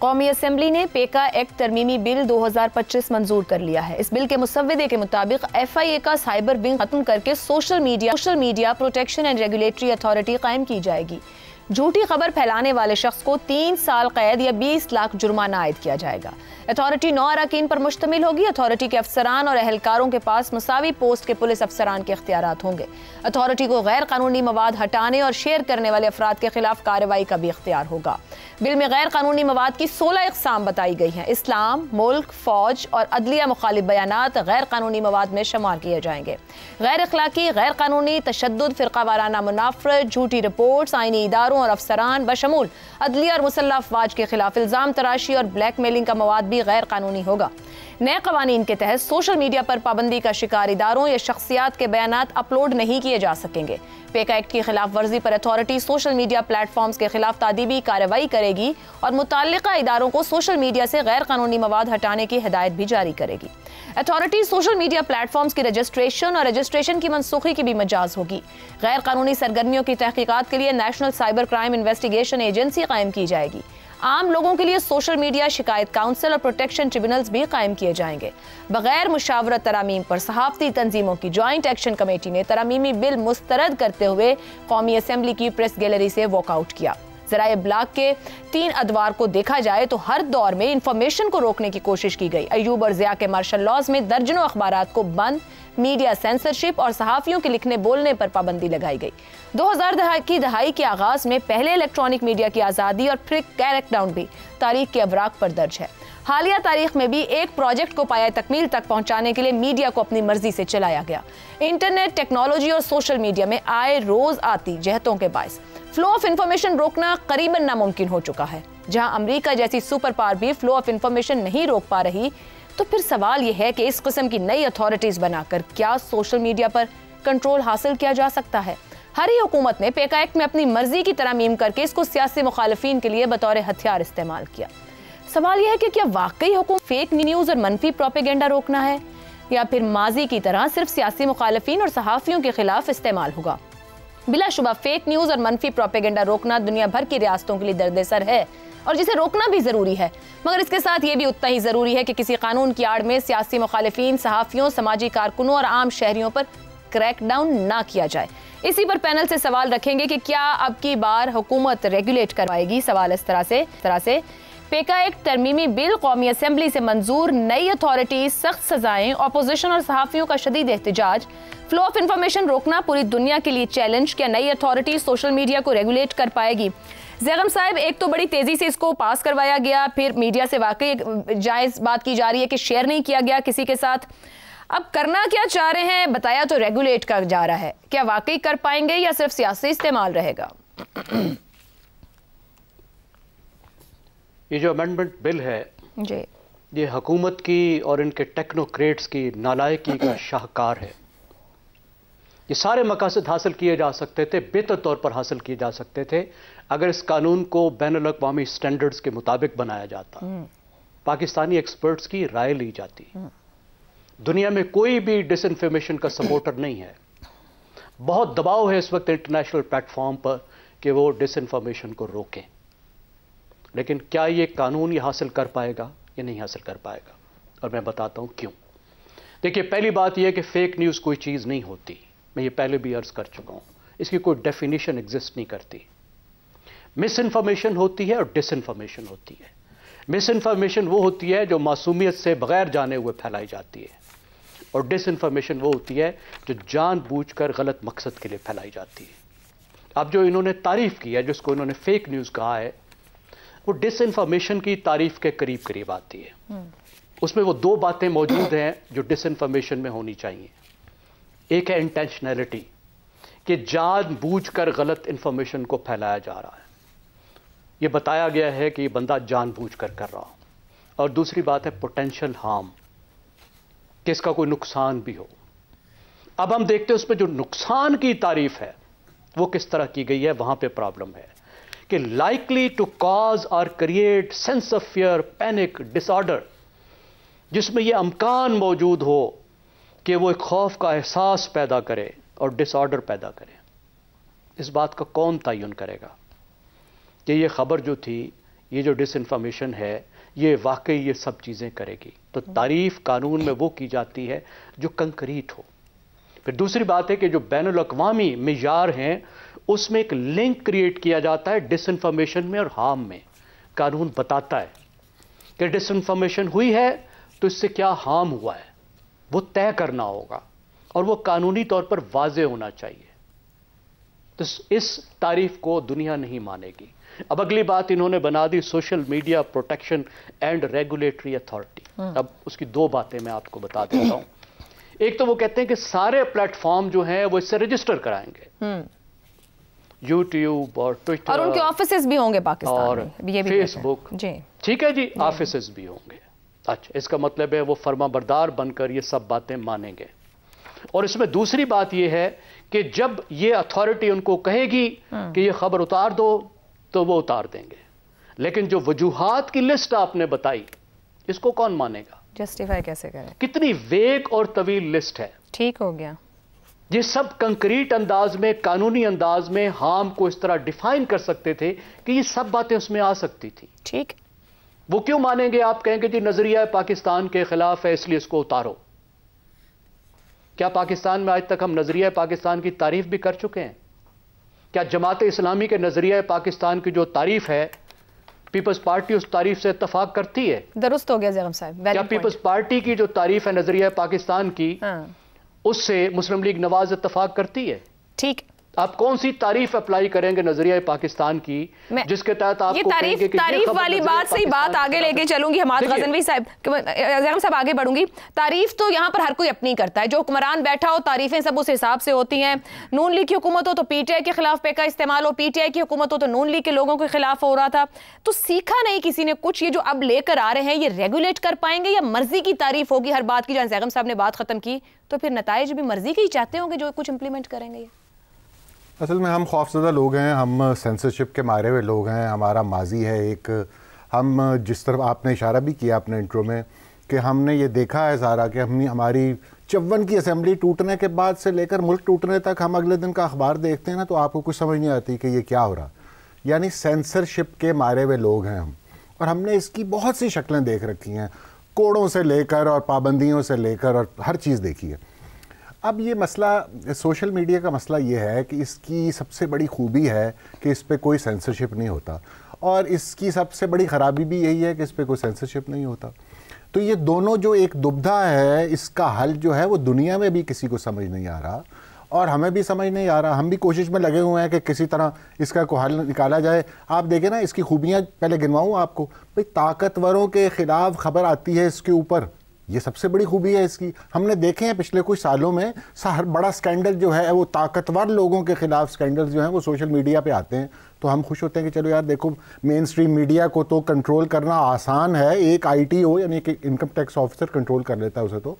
कौमी असेंबली ने पेका एक्ट तरमीमी बिल 2025 मंजूर कर लिया है। इस बिल के मुसव्वदे के मुताबिक FIA का साइबर विंग खत्म करके social media protection and regulatory authority कायम की जाएगी। झूठी खबर फैलाने वाले शख्स को 3 साल कैद या 20 लाख जुर्माना आयद किया जाएगा। अथॉरिटी 9 अरकान पर मुश्तमिल होगी। अथॉरिटी के अफसरान और एहलकारों के पास मुसावी पोस्ट के पुलिस अफसरान के इख्तियारात होंगे। अथॉरिटी को गैर कानूनी मवाद हटाने और शेयर करने वाले अफराद के खिलाफ कार्रवाई का भी इख्तियार होगा। बिल में गैर कानूनी मवाद की 16 इकसाम बताई गई हैं। इस्लाम, मुल्क, फौज और अदलिया मुखालिफ बयानात गैर कानूनी मवाद में शुमार किए जाएंगे। गैर अखलाकी, गैर कानूनी, तशद्दुद, फिरका वाराना मुनाफरत, झूठी रिपोर्ट्स, आईनी इदारों और अफसरान बशमूल अदलिया और मुसल्लह अफवाज के खिलाफ इल्जाम तराशी और ब्लैकमेलिंग का मवाद भी गैर कानूनी होगा। नए कवानीन के तहत सोशल मीडिया पर पाबंदी का शिकार इदारों या शख्सियात के बयानात अपलोड नहीं किए जा सकेंगे। पेका एक्ट की खिलाफ वर्जी पर अथॉरिटी सोशल मीडिया प्लेटफॉर्म्स के खिलाफ तादीबी कार्रवाई करेगी और मुताल्लिका इदारों को सोशल मीडिया से गैर कानूनी मवाद हटाने की हिदायत भी जारी करेगी। अथॉरिटी सोशल मीडिया प्लेटफॉर्म्स की रजिस्ट्रेशन और रजिस्ट्रेशन की मनसूखी की भी मजाज होगी। गैर कानूनी सरगर्मियों की तहकीकात के लिए national cyber crime investigation agency कायम की जाएगी। आम लोगों के लिए सोशल मीडिया शिकायत काउंसिल और प्रोटेक्शन ट्रिब्यूनल्स भी कायम किए जाएंगे। बगैर मुशावरत तरामीम पर सहाफती तंजीमों की जॉइंट एक्शन कमेटी ने तरामीमी बिल मुस्तरद करते हुए कौमी असेंबली की प्रेस गैलरी से वॉकआउट किया। ज़राए ब्लाग के 3 अदवार को देखा जाए तो हर दौर में इंफॉर्मेशन को रोकने की कोशिश की गई। अयूब और ज़िया के मार्शल लॉज में दर्जनों अखबारात को बंद, मीडिया सेंसरशिप और सहाफ़ियों के लिखने बोलने पर पाबंदी लगाई गई। 2000 की दहाई के आगाज में पहले इलेक्ट्रॉनिक मीडिया की आज़ादी और फिर क्रैकडाउन भी तारीख के अवराक पर दर्ज है। हालिया तारीख में भी एक प्रोजेक्ट को पाया तकमील तक पहुंचाने के लिए मीडिया को अपनी मर्जी से चलाया गया। इंटरनेट, टेक्नोलॉजी और सोशल मीडिया में आए रोज आती जहतों के बायस फ्लो ऑफ इंफॉर्मेशन रोकना करीबन नामुमकिन हो चुका है। जहां अमेरिका जैसी सुपर पावर भी फ्लो ऑफ इंफॉर्मेशन नहीं रोक पा रही, तो फिर सवाल यह है कि इस किस्म की नई अथॉरिटीज बनाकर क्या सोशल मीडिया पर कंट्रोल हासिल किया जा सकता है? हरी हुकूमत ने पेका एक्ट में अपनी मर्जी की तरमीम करके इसको सियासी मुखालिफिन के लिए बतौर हथियार इस्तेमाल किया। सवाल यह है कि क्या वाकई हुकूमत फेक न्यूज और मनफी प्रोपेगेंडा रोकना है, या फिर माजी की तरह सिर्फ सियासी मुखालिफिन और सहाफियों के खिलाफ इस्तेमाल होगा? बिलाशुबा फेक न्यूज और मनफी प्रोपेगेंडा रोकना दुनिया भर की रियासतों के लिए दर्देसर है और जिसे रोकना भी जरूरी है, मगर इसके साथ ये भी उतना ही जरूरी है कि किसी कानून की आड़ में सियासी मुखालिफिन, सहाफियों, समाजी कारकुनों और आम शहरियों पर क्रैकडाउन ना किया जाए। इसी पर पैनल से सवाल रखेंगे कि क्या अब की बार हुकूमत रेगुलेट करवाएगी। सवाल इस तरह से पेका एक्ट तरमीमी बिल कौमी असेंबली से मंजूर, नई अथॉरिटी, सख्त सजाएं, अपोजिशन और सहाफियों का शदीद एहतजाज, फ्लो ऑफ इंफॉर्मेशन रोकना पूरी दुनिया के लिए चैलेंज। क्या नई अथॉरिटी सोशल मीडिया को रेगुलेट कर पाएगी? ज़ैगम साहब, एक तो बड़ी तेजी से इसको पास करवाया गया, फिर मीडिया से वाकई जायज़ बात की जा रही है कि शेयर नहीं किया गया किसी के साथ। अब करना क्या चाह रहे हैं? बताया तो रेगुलेट कर जा रहा है, क्या वाकई कर पाएंगे या सिर्फ सियासी इस्तेमाल रहेगा? ये जो अमेंडमेंट बिल है जी, ये हुकूमत की और इनके टेक्नोक्रेट्स की नालायकी का शाहकार है। ये सारे मकासद हासिल किए जा सकते थे, बेहतर तौर पर हासिल किए जा सकते थे अगर इस कानून को बैनुल अक़वामी स्टैंडर्ड्स के मुताबिक बनाया जाता, पाकिस्तानी एक्सपर्ट्स की राय ली जाती। दुनिया में कोई भी डिसइंफॉर्मेशन का सपोर्टर नहीं है। बहुत दबाव है इस वक्त इंटरनेशनल प्लेटफॉर्म पर कि वो डिसइंफॉर्मेशन को रोकें, लेकिन क्या ये कानून ये हासिल कर पाएगा या नहीं हासिल कर पाएगा? और मैं बताता हूं क्यों। देखिए, पहली बात यह है कि फेक न्यूज़ कोई चीज़ नहीं होती। मैं ये पहले भी अर्ज कर चुका हूं, इसकी कोई डेफिनेशन एग्जिस्ट नहीं करती। मिस इन्फॉर्मेशन होती है और डिसइंफॉर्मेशन होती है। मिस इन्फॉर्मेशन वो होती है जो मासूमियत से बगैर जाने हुए फैलाई जाती है, और डिसइंफॉर्मेशन वो होती है जो जानबूझकर गलत मकसद के लिए फैलाई जाती है। अब जो इन्होंने तारीफ की है, जिसको इन्होंने फेक न्यूज़ कहा है, वो डिसइंफॉर्मेशन की तारीफ के करीब करीब आती है। उसमें वो 2 बातें मौजूद हैं जो डिसइंफॉर्मेशन में होनी चाहिए। एक है इंटेंशनैलिटी, कि जानबूझकर गलत इंफॉर्मेशन को फैलाया जा रहा है, ये बताया गया है कि ये बंदा जानबूझकर कर रहा हो। और दूसरी बात है पोटेंशियल हार्म, कि इसका कोई नुकसान भी हो। अब हम देखते हैं उसमें जो नुकसान की तारीफ है वो किस तरह की गई है। वहां पे प्रॉब्लम है कि लाइकली टू कॉज और create sense of fear, panic, disorder, जिसमें यह अमकान मौजूद हो कि वो एक खौफ का एहसास पैदा करे और डिसऑर्डर पैदा करे। इस बात का कौन तयन करेगा कि ये खबर जो थी ये जो डिसइंफॉर्मेशन है ये वाकई ये सब चीज़ें करेगी। तो तारीफ कानून में वो की जाती है जो कंक्रीट हो। फिर दूसरी बात है कि जो बैनुल-अक़वामी मियार हैं उसमें एक लिंक क्रिएट किया जाता है डिसइंफॉर्मेशन में और हार्म में। कानून बताता है कि डिसइंफॉर्मेशन हुई है तो इससे क्या हार्म हुआ है, वो तय करना होगा और वो कानूनी तौर पर वाज़ेह होना चाहिए। तो इस तारीफ को दुनिया नहीं मानेगी। अब अगली बात इन्होंने बना दी social media protection and regulatory authority. अब उसकी दो बातें मैं आपको बता देता हूं। एक तो वो कहते हैं कि सारे प्लेटफॉर्म जो हैं वो इससे रजिस्टर कराएंगे, यूट्यूब और ट्विटर, और उनके ऑफिसेज भी होंगे पाकिस्तान और में, ये भी फेसबुक जी, ठीक है जी, ऑफिसेज भी होंगे। अच्छा, इसका मतलब है वो फर्माबरदार बनकर ये सब बातें मानेंगे। और इसमें दूसरी बात ये है कि जब ये अथॉरिटी उनको कहेगी कि ये खबर उतार दो तो वो उतार देंगे, लेकिन जो वजूहात की लिस्ट आपने बताई इसको कौन मानेगा, जस्टिफाई कैसे करें? कितनी वेग और तवील लिस्ट है। ठीक हो गया। ये सब कंक्रीट अंदाज में, कानूनी अंदाज में हार्म को इस तरह डिफाइन कर सकते थे कि ये सब बातें उसमें आ सकती थी। ठीक, वो क्यों मानेंगे? आप कहेंगे जी नजरिया पाकिस्तान के खिलाफ है इसलिए इसको उतारो। क्या पाकिस्तान में आज तक हम नजरिया पाकिस्तान की तारीफ भी कर चुके हैं? क्या जमात इस्लामी के नजरिया पाकिस्तान की जो तारीफ है, पीपल्स पार्टी उस तारीफ से इत्तफाक करती है? दुरुस्त हो गया ज़ैगम साहब। क्या पीपल्स पार्टी की जो तारीफ है नजरिया पाकिस्तान की, उससे मुस्लिम लीग नवाज इत्तफाक करती है? ठीक, आप कौन सी तारीफ अप्लाई करेंगे नजरिया पाकिस्तान की जिसके तहत आप ये तारीफ वाली बात से ही बात आगे लेके चलूंगी। हमाद गजनवी साहब, ज़ैगम साहब आगे बढ़ूंगी। तारीफ तो यहाँ पर हर कोई अपनी करता है, जो हुक्मरान बैठा हो तारीफें सब उस हिसाब से होती हैं। नून लीग की हुकूमत हो तो पीटीआई के खिलाफ पे का इस्तेमाल हो, पीटीआई की हुकूमत हो तो नून लीग के लोगों के खिलाफ हो रहा था। तो सीखा नहीं किसी ने कुछ। ये जो अब लेकर आ रहे हैं ये रेगुलेट कर पाएंगे या मर्जी की तारीफ होगी हर बात की? जहाँ ज़ैगम साहब ने बात खत्म की तो फिर नताइज भी मर्जी के ही चाहते होंगे जो कुछ इंप्लीमेंट करेंगे। असल में हम खौफजदा लोग हैं, हम सेंसरशिप के मारे हुए लोग हैं। हमारा माजी है एक, हम जिस तरफ आपने इशारा भी किया अपने इंट्रो में कि हमने ये देखा है सारा कि हमारी 54 की असेंबली टूटने के बाद से लेकर मुल्क टूटने तक हम अगले दिन का अखबार देखते हैं ना तो आपको कुछ समझ नहीं आती कि ये क्या हो रहा। यानी सेंसरशिप के मारे हुए लोग हैं हम, और हमने इसकी बहुत सी शक्लें देख रखी हैं, कोड़ों से लेकर और पाबंदियों से लेकर और हर चीज़ देखी है। अब ये मसला सोशल मीडिया का मसला ये है कि इसकी सबसे बड़ी खूबी है कि इस पर कोई सेंसरशिप नहीं होता, और इसकी सबसे बड़ी ख़राबी भी यही है कि इस पर कोई सेंसरशिप नहीं होता। तो ये दोनों जो एक दुविधा है, इसका हल जो है वो दुनिया में भी किसी को समझ नहीं आ रहा और हमें भी समझ नहीं आ रहा। हम भी कोशिश में लगे हुए हैं कि किसी तरह इसका को हल निकाला जाए। आप देखें ना, इसकी खूबियाँ पहले गिनवाऊँ आपको। भाई, ताकतवरों के ख़िलाफ़ खबर आती है इसके ऊपर, ये सबसे बड़ी खूबी है इसकी। हमने देखे हैं पिछले कुछ सालों में हर बड़ा स्कैंडल जो है वो ताकतवर लोगों के खिलाफ स्कैंडल जो हैं वो सोशल मीडिया पे आते हैं, तो हम खुश होते हैं कि चलो यार देखो, मेन स्ट्रीम मीडिया को तो कंट्रोल करना आसान है, एक ITO यानी कि इनकम टैक्स ऑफिसर कंट्रोल कर लेता है उसे। तो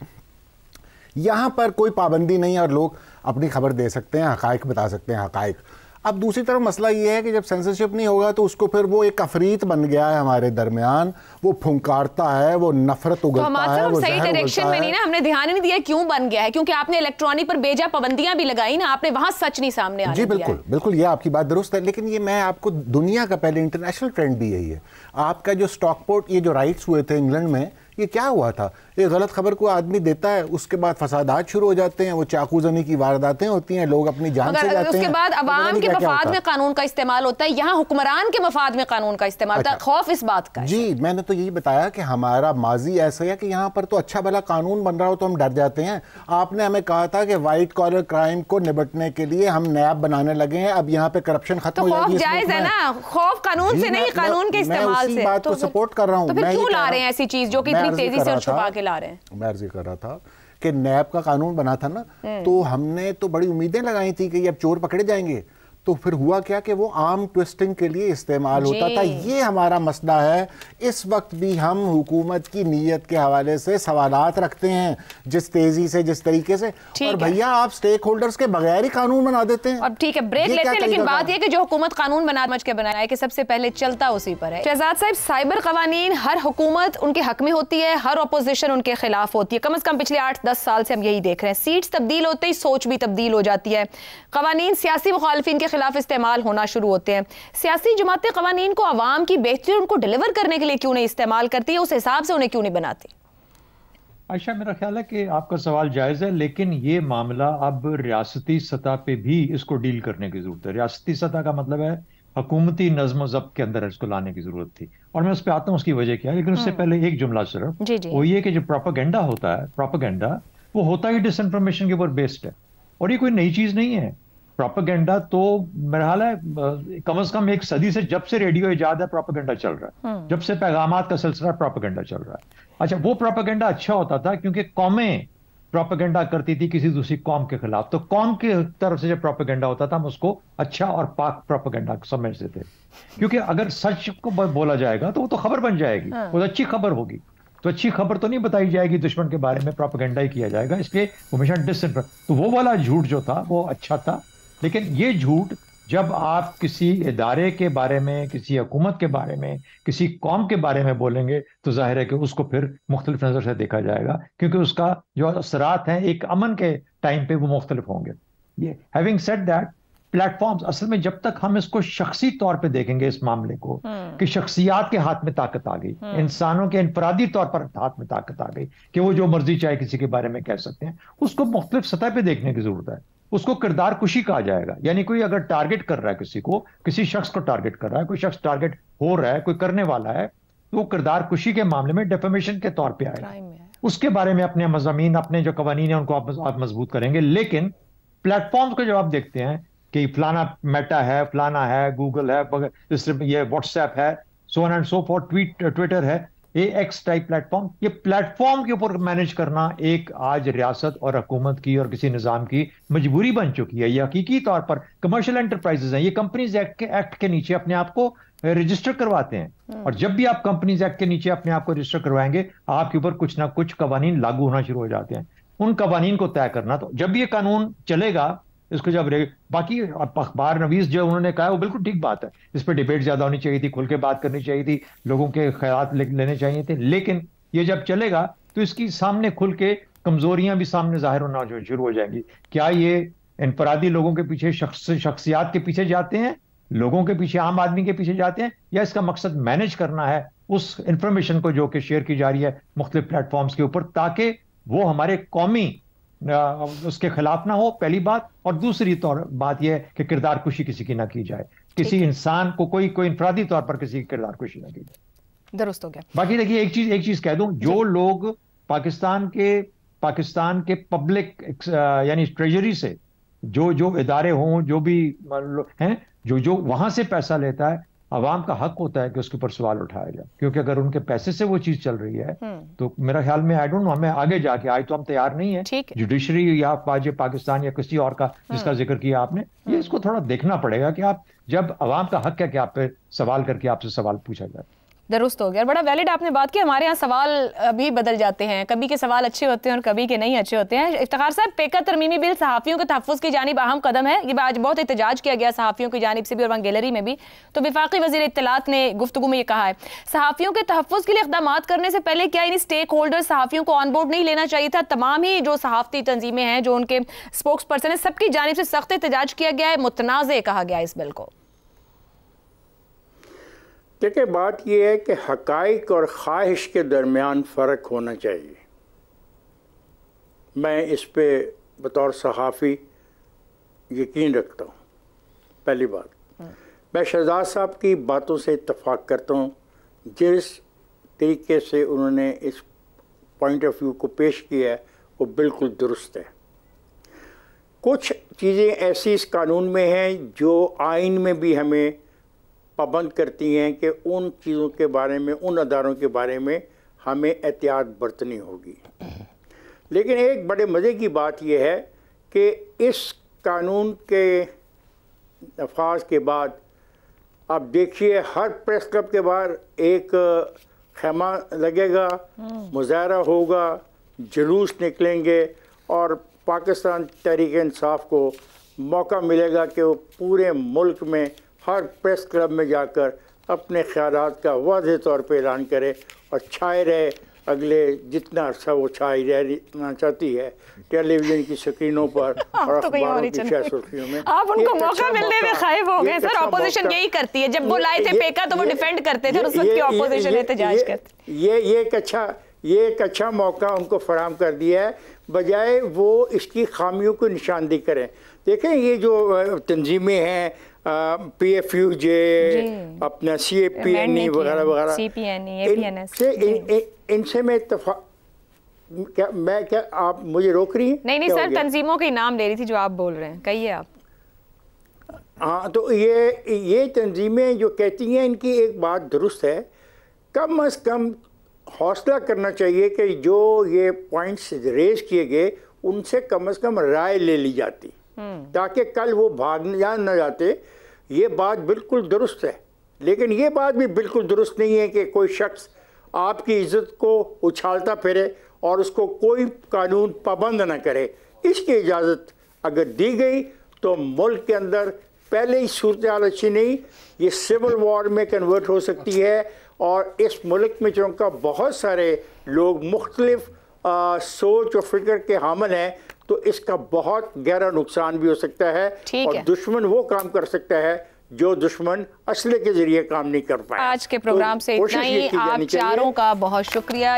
यहाँ पर कोई पाबंदी नहीं है और लोग अपनी खबर दे सकते हैं, हकाइक बता सकते हैं, हकाइक। अब दूसरी तरफ मसला ये है कि जब सेंसरशिप नहीं होगा तो उसको फिर वो एक अफरीत बन गया है हमारे दरमियान, वो फुंकारता है, वो नफरत उगलता है, वो सही डायरेक्शन में नहीं ना, हमने ध्यान ही नहीं दिया क्यों बन गया है, क्योंकि आपने इलेक्ट्रॉनिक पर बेजा पाबंदियां भी लगाई ना, आपने वहां सच नहीं सामने आने दिया। जी बिल्कुल बिल्कुल, ये आपकी बात दुरुस्त है, लेकिन ये मैं आपको दुनिया का पहले इंटरनेशनल ट्रेंड भी यही है। आपका जो स्टॉकपोर्ट, ये जो राइट्स हुए थे इंग्लैंड में, ये क्या हुआ था? एक गलत खबर को आदमी देता है, उसके बाद फसादात शुरू हो जाते हैं, वो चाकूजनी की वारदातें होती हैं, लोग अपनी जान से जाते हैं। उसके बाद अवाम के मफाद में कानून का इस्तेमाल होता है, यहाँ हुक्मरान के मफाद में कानून का इस्तेमाल होता है। खौफ इस बात का। जी, मैंने तो यही बताया कि हमारा माजी ऐसा है कि यहाँ पर तो अच्छा भला कानून बन रहा हो तो हम डर जाते हैं। आपने हमें कहा था कि व्हाइट कॉलर क्राइम को निपटने के लिए हम नैब बनाने लगे हैं, अब यहाँ पे करप्शन खत्म हो जाएगी। जायज है ना, खौफ कानून से नहीं, कानून के इस्तेमाल से। मैं बात को सपोर्ट कर रहा हूँ। तो फिर क्यों ला रहे हैं ऐसी चीज जो कि इतनी तेजी से छुपा के ला रहे हैं? मैं अर्ज कर रहा था कि नैब का कानून बना था ना, तो हमने तो बड़ी उम्मीदें लगाई थी कि अब चोर पकड़े जाएंगे, तो फिर हुआ क्या कि वो आर्म ट्विस्टिंग के लिए इस्तेमाल होता था। ये हमारा मसला है। इस वक्त भी हम हुकूमत की नीयत के हवाले से सवालात रखते हैं, जिस तेजी से, जिस तरीके से, और भैया आप स्टेक होल्डर्स के बगैर ही कानून बना देते हैं। अब ठीक है, ब्रेक लेते हैं, लेकिन बात यह कि जो हुकूमत कानून समझ के बनाया है कि सबसे पहले चलता उसी पर है। शहजाद साहब, साइबर कवानीन हर हुकूमत उनके हक में होती है, हर अपोजिशन उनके खिलाफ होती है। कम से कम पिछले 8-10 साल से हम यही देख रहे हैं। सीट्स तब्दील होते ही सोच भी तब्दील हो जाती है। कवानीन सियासी मुखालिफिन के खिलाफ इस्तेमाल होना शुरू होते हैं। सियासी जमातें कवानीन को आवाम की बेहतरी उनको डिलीवर करने के लिए क्यों नहीं इस्तेमाल करती है, उस हिसाब से उन्हें क्यों नहीं बनाती? आयशा, मेरा ख्याल है कि आपका सवाल जायज़ है, लेकिन ये मामला अब रियासती सतह पे भी इसको डील करने की जरूरत है। रियासती सतह का मतलब है हुकूमती नज़्म ज़ब्त के अंदर इसको लाने की जरूरत थी, और मैं उस पर आता हूँ उसकी वजह क्या है। लेकिन उससे पहले एक जुमला सिर्फ वो ये कि जो प्रोपेगेंडा होता है, प्रोपेगेंडा वो होता ही डिसइंफॉर्मेशन के ऊपर बेस्ड है, और ये कोई नई चीज नहीं है। प्रोपेगेंडा तो मेरा हाल है कम से कम एक सदी से, जब से रेडियो इजाद है प्रोपेगेंडा चल रहा है, जब से पैगामात का सिलसिला प्रोपेगेंडा चल रहा है। अच्छा, वो प्रोपेगेंडा अच्छा होता था क्योंकि कौमें प्रोपेगेंडा करती थी किसी दूसरी कौम के खिलाफ, तो कौम की तरफ से जब प्रोपेगेंडा होता था हम उसको अच्छा और पाक प्रोपेगेंडा समझते थे, क्योंकि अगर सच को बोला जाएगा तो वो तो खबर बन जाएगी, वो तो अच्छी खबर होगी। तो अच्छी खबर तो नहीं बताई जाएगी, दुश्मन के बारे में प्रोपेगेंडा ही किया जाएगा, इसलिए हमेशा तो वो वाला झूठ जो था वो अच्छा था। लेकिन ये झूठ जब आप किसी इदारे के बारे में, किसी हुकूमत के बारे में, किसी कौम के बारे में बोलेंगे तो जाहिर है कि उसको फिर मुख्तलिफ नज़र से देखा जाएगा, क्योंकि उसका जो असरात हैं एक अमन के टाइम पे वो मुख्तलिफ होंगे। ये हैविंग सेड दैट, प्लेटफॉर्म्स असल में जब तक हम इसको शख्सी तौर पे देखेंगे इस मामले को कि शख्सियात के हाथ में ताकत आ गई, इंसानों के इनफरादी तौर पर हाथ में ताकत आ गई कि वो जो मर्जी चाहे किसी के बारे में कह सकते हैं, उसको मुख्तलिफ सतह पे देखने की जरूरत है। उसको किरदार कुशी कहा जाएगा, यानी कोई अगर टारगेट कर रहा है किसी को, किसी शख्स को टारगेट कर रहा है, कोई शख्स टारगेट हो रहा है, कोई करने वाला है, तो वो किरदार कुशी के मामले में डेफेमेशन के तौर पे आएगा। उसके बारे में अपने मज़ामीन, अपने जो कवानीन है उनको आप मजबूत करेंगे। लेकिन प्लेटफॉर्म्स को जब आप देखते हैं कि फलाना मेटा है, फलाना है, गूगल है, ये व्हाट्सएप है, so on and so for, Twitter है, ये एक्स टाइप प्लेटफॉर्म, ये प्लेटफॉर्म के ऊपर मैनेज करना एक आज रियासत और हुकूमत की और किसी निज़ाम की मजबूरी बन चुकी है। ये हकीकी तौर पर कमर्शियल एंटरप्राइजेज हैं, ये कंपनीज एक्ट के नीचे अपने आप को रजिस्टर करवाते हैं, और जब भी आप कंपनीज एक्ट के नीचे अपने आप को रजिस्टर करवाएंगे आपके ऊपर कुछ ना कुछ कवानीन लागू होना शुरू हो जाते हैं। उन कवानीन को तय करना, तो जब ये कानून चलेगा इसको जब बाकी अखबार नवीस जो उन्होंने कहा वो बिल्कुल ठीक बात है, इस पर डिबेट ज्यादा होनी चाहिए थी, खुल के बात करनी चाहिए थी, लोगों के ख्याल लेने चाहिए थे। लेकिन ये जब चलेगा तो इसकी सामने खुल के कमजोरियां भी सामने जाहिर होना जो शुरू हो जाएंगी। क्या ये इनफरादी लोगों के पीछे, शख्सियात के पीछे जाते हैं, लोगों के पीछे, आम आदमी के पीछे जाते हैं, या इसका मकसद मैनेज करना है उस इंफॉर्मेशन को जो कि शेयर की जा रही है मुख्तलिफ प्लेटफॉर्म्स के ऊपर, ताकि वो हमारे कौमी उसके खिलाफ ना हो, पहली बात। और दूसरी बात यह है कि किरदार कुशी किसी की ना की जाए, किसी इंसान को कोई इंफरादी तौर पर किसी की किरदार कुशी ना की जाए। दुरुस्त हो गया। बाकी देखिए एक चीज कह दूं, जो लोग पाकिस्तान के पब्लिक यानी ट्रेजरी से जो इदारे हों, जो भी हैं, जो वहां से पैसा लेता है, अवाम का हक होता है कि उसके ऊपर सवाल उठाया जाए, क्योंकि अगर उनके पैसे से वो चीज चल रही है तो मेरा ख्याल में, आई डोंट नो, हमें आगे जाके, आज तो हम तैयार नहीं है जुडिशरी या पाकिस्तान या किसी और का जिसका जिक्र किया आपने, ये इसको थोड़ा देखना पड़ेगा कि आप जब अवाम का हक है कि आप पे सवाल करके आपसे सवाल पूछा जाए। दुरुस्त हो गया। बड़ा वैलिड आपने बात की। हमारे यहाँ सवाल अभी बदल जाते हैं, कभी के सवाल अच्छे होते हैं और कभी के नहीं अच्छे होते हैं। इफ्तिखार साहब, पेका तरमीमी बिल सहाफ़ियों के तहफ़्फ़ुज़ की जानिब अहम कदम है, ये आज बहुत एहतजाज किया गया सहाफ़ियों की जानिब से भी और वहाँ गैलरी में भी। तो वफाकी वज़ीर इत्तलात ने गुफ्तगू में ये कहा है, सहाफ़ियों के तहफ़्फ़ुज़ के लिए इक़दाम करने से पहले क्या इन स्टेक होल्डर सहाफ़ियों को ऑन बोर्ड नहीं लेना चाहिए था? तमाम ही जो सहाफ़ती तंजीमें हैं, जो उनके स्पोक्स पर्सन है, सबकी जानिब से सख्त एहतजाज किया गया है, मुतनाज़े कहा गया इस बिल को। देखिए, बात यह है कि हक़ाइक़ और ख्वाहिश के दरमियान फ़र्क होना चाहिए। मैं इस पे बतौर सहाफ़ी यकीन रखता हूँ। पहली बात, मैं शहजाद साहब की बातों से इत्तफ़ाक़ करता हूँ, जिस तरीके से उन्होंने इस पॉइंट ऑफ व्यू को पेश किया है वो बिल्कुल दुरुस्त है। कुछ चीज़ें ऐसी इस कानून में हैं जो आइन में भी हमें पाबंद करती हैं कि उन चीज़ों के बारे में, उन अदारों के बारे में हमें एहतियात बरतनी होगी। लेकिन एक बड़े मज़े की बात यह है कि इस कानून के नफाज के बाद आप देखिए हर प्रेस क्लब के बाहर एक खेमा लगेगा, मुजाहरा होगा, जुलूस निकलेंगे और पाकिस्तान तहरीक इंसाफ को मौका मिलेगा कि वो पूरे मुल्क में हर प्रेस क्लब में जाकर अपने ख्यालात का वाज़ेह तौर पे ऐलान करे और छाए रहे अगले जितना अर्सा वो छाई रहना चाहती है टेलीविजन की स्क्रीनों पर और अखबारों की शायद सुर्खियों में। आप उनको मौका मिलने में खाइब हो गए सर। ऑपोजिशन यही करती है, जब वो लाए थे पेका तो वो डिफेंड करते थे, उस वक्त की ऑपोजिशन एहतजाज करती। ये एक अच्छा मौका उनको फराहम कर दिया है, बजाय वो इसकी खामियों को निशानदेही करें। देखें ये जो तंजीमें हैं PFUJ, अपना CAPNE वगैरह वगैरह, इनसे मैं क्या आप मुझे रोक रही हैं? नहीं सर, तंजीमों के नाम ले रही थी जो आप बोल रहे हैं, कहिए आप। हाँ, तो ये तंजीमें जो कहती हैं, इनकी एक बात दुरुस्त है, कम अज़ कम हौसला करना चाहिए कि जो ये पॉइंट्स रेज किए गए उनसे कम अज़ कम राय ले ली जाती, ताकि कल वो भाग न जाते। ये बात बिल्कुल दुरुस्त है, लेकिन ये बात भी बिल्कुल दुरुस्त नहीं है कि कोई शख्स आपकी इज़्ज़त को उछालता फिरे और उसको कोई कानून पाबंद ना करे। इसकी इजाज़त अगर दी गई तो मुल्क के अंदर पहले ही सूरत हाल अच्छी नहीं, ये सिविल वॉर में कन्वर्ट हो सकती है। और इस मुल्क में चूँकि बहुत सारे लोग मुख्तलिफ सोच और फिक्र के हामिल हैं, तो इसका बहुत गहरा नुकसान भी हो सकता है। और दुश्मन वो काम कर सकता है जो दुश्मन असले के जरिए काम नहीं कर पाए। आज के प्रोग्राम से इतना ही। आप चारों का बहुत शुक्रिया।